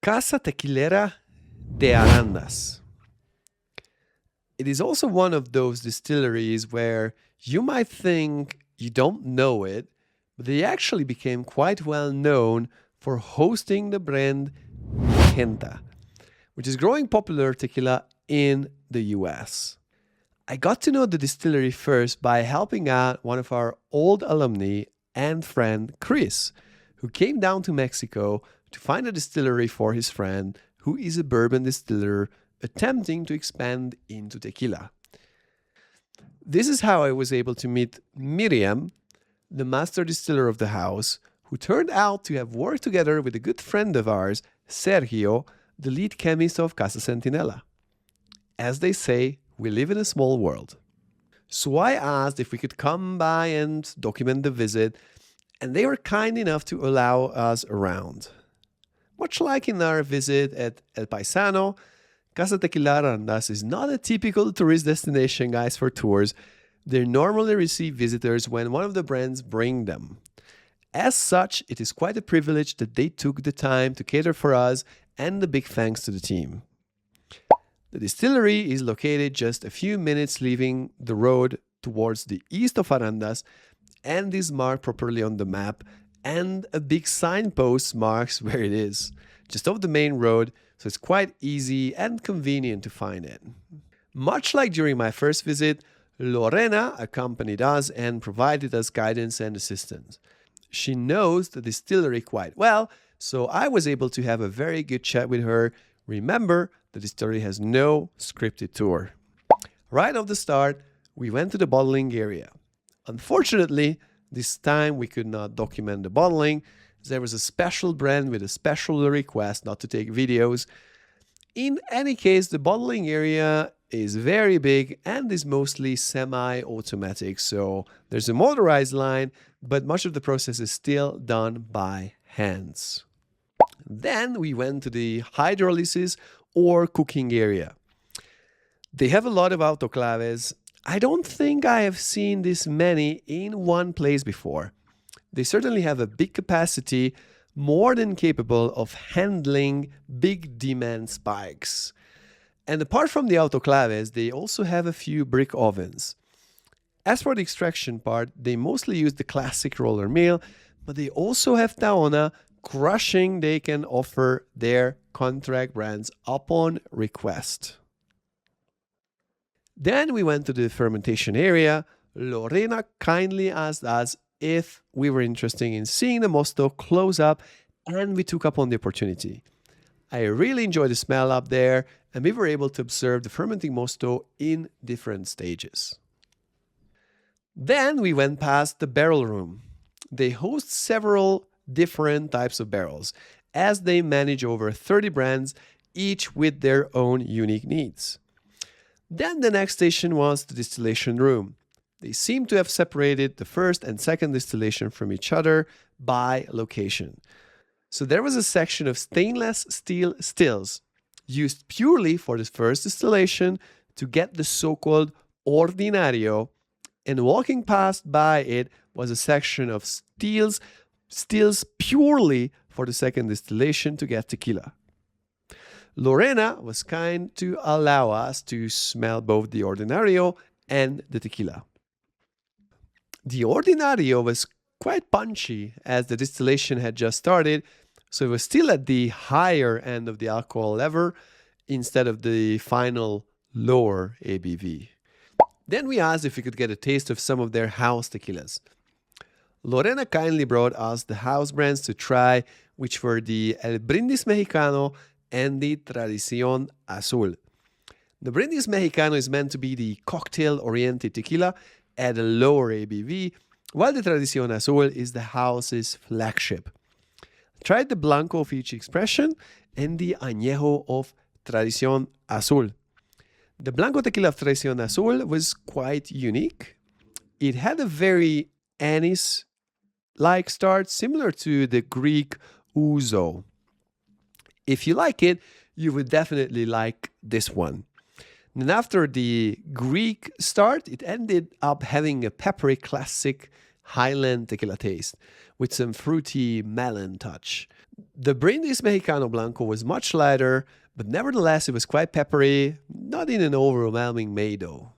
Casa Tequilera de Arandas. It is also one of those distilleries where you might think you don't know it, but they actually became quite well known for hosting the brand Mijenta, which is growing popular tequila in the US. I got to know the distillery first by helping out one of our old alumni and friend, Chris, who came down to Mexico to find a distillery for his friend, who is a bourbon distiller attempting to expand into tequila. This is how I was able to meet Miriam, the master distiller of the house, who turned out to have worked together with a good friend of ours, Sergio, the lead chemist of Casa Centinela. As they say, we live in a small world. So I asked if we could come by and document the visit, and they were kind enough to allow us around. Much like in our visit at El Paisano, Casa Tequilera de Arandas is not a typical tourist destination, guys, for tours. They normally receive visitors when one of the brands bring them. As such, it is quite a privilege that they took the time to cater for us, and a big thanks to the team. The distillery is located just a few minutes leaving the road towards the east of Arandas, and is marked properly on the map, and a big signpost marks where it is, just off the main road, so it's quite easy and convenient to find it. Much like during my first visit, Lorena accompanied us and provided us guidance and assistance. She knows the distillery quite well, so I was able to have a very good chat with her. Remember, the distillery has no scripted tour. Right off the start, we went to the bottling area. Unfortunately, this time we could not document the bottling. There was a special brand with a special request not to take videos. In any case, the bottling area is very big and is mostly semi-automatic, so there's a motorized line, but much of the process is still done by hands. Then we went to the hydrolysis or cooking area. They have a lot of autoclaves. I don't think I have seen this many in one place before. They certainly have a big capacity, more than capable of handling big demand spikes. And apart from the autoclaves, they also have a few brick ovens. As for the extraction part, they mostly use the classic roller mill, but they also have Taona crushing. They can offer their contract brands upon request. Then we went to the fermentation area. Lorena kindly asked us if we were interested in seeing the mosto close up, and we took up on the opportunity. I really enjoyed the smell up there, and we were able to observe the fermenting mosto in different stages. Then we went past the barrel room. They host several different types of barrels, as they manage over 30 brands, each with their own unique needs. Then the next station was the distillation room. They seem to have separated the first and second distillation from each other by location. So there was a section of stainless steel stills used purely for the first distillation to get the so-called ordinario, and walking past by it was a section of stills purely for the second distillation to get tequila. Lorena was kind to allow us to smell both the ordinario and the tequila. The ordinario was quite punchy as the distillation had just started, so it was still at the higher end of the alcohol level instead of the final lower ABV. Then we asked if we could get a taste of some of their house tequilas. Lorena kindly brought us the house brands to try, which were the El Brindis Mexicano and the Tradición Azul. The Brindis Mexicano is meant to be the cocktail-oriented tequila at a lower ABV, while the Tradición Azul is the house's flagship. Tried the Blanco of each expression and the Añejo of Tradición Azul. The Blanco tequila of Tradición Azul was quite unique. It had a very anise-like start, similar to the Greek ouzo. If you like it, you would definitely like this one. And after the Greek start, it ended up having a peppery classic Highland tequila taste with some fruity melon touch. The Brindis Mexicano Blanco was much lighter, but nevertheless it was quite peppery, not in an overwhelming way though.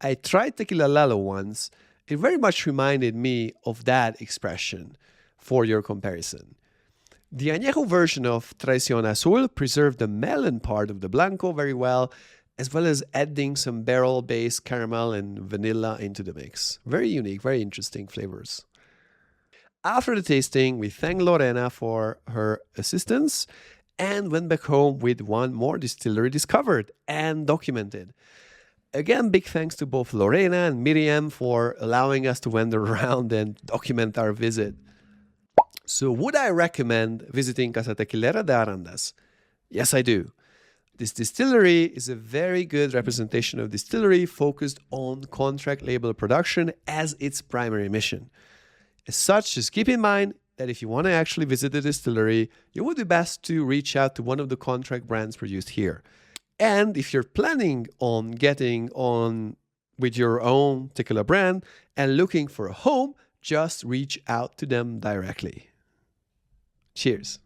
I tried Tequila Lalo once. It very much reminded me of that expression for your comparison. The añejo version of Traición Azul preserved the melon part of the Blanco very well, as well as adding some barrel-based caramel and vanilla into the mix. Very unique, very interesting flavors. After the tasting, we thanked Lorena for her assistance and went back home with one more distillery discovered and documented. Again, big thanks to both Lorena and Miriam for allowing us to wander around and document our visit. So would I recommend visiting Casa Tequilera de Arandas? Yes, I do. This distillery is a very good representation of distillery focused on contract label production as its primary mission. As such, just keep in mind that if you want to actually visit the distillery, it would be best to reach out to one of the contract brands produced here. And if you're planning on getting on with your own tequila brand and looking for a home, just reach out to them directly. Cheers.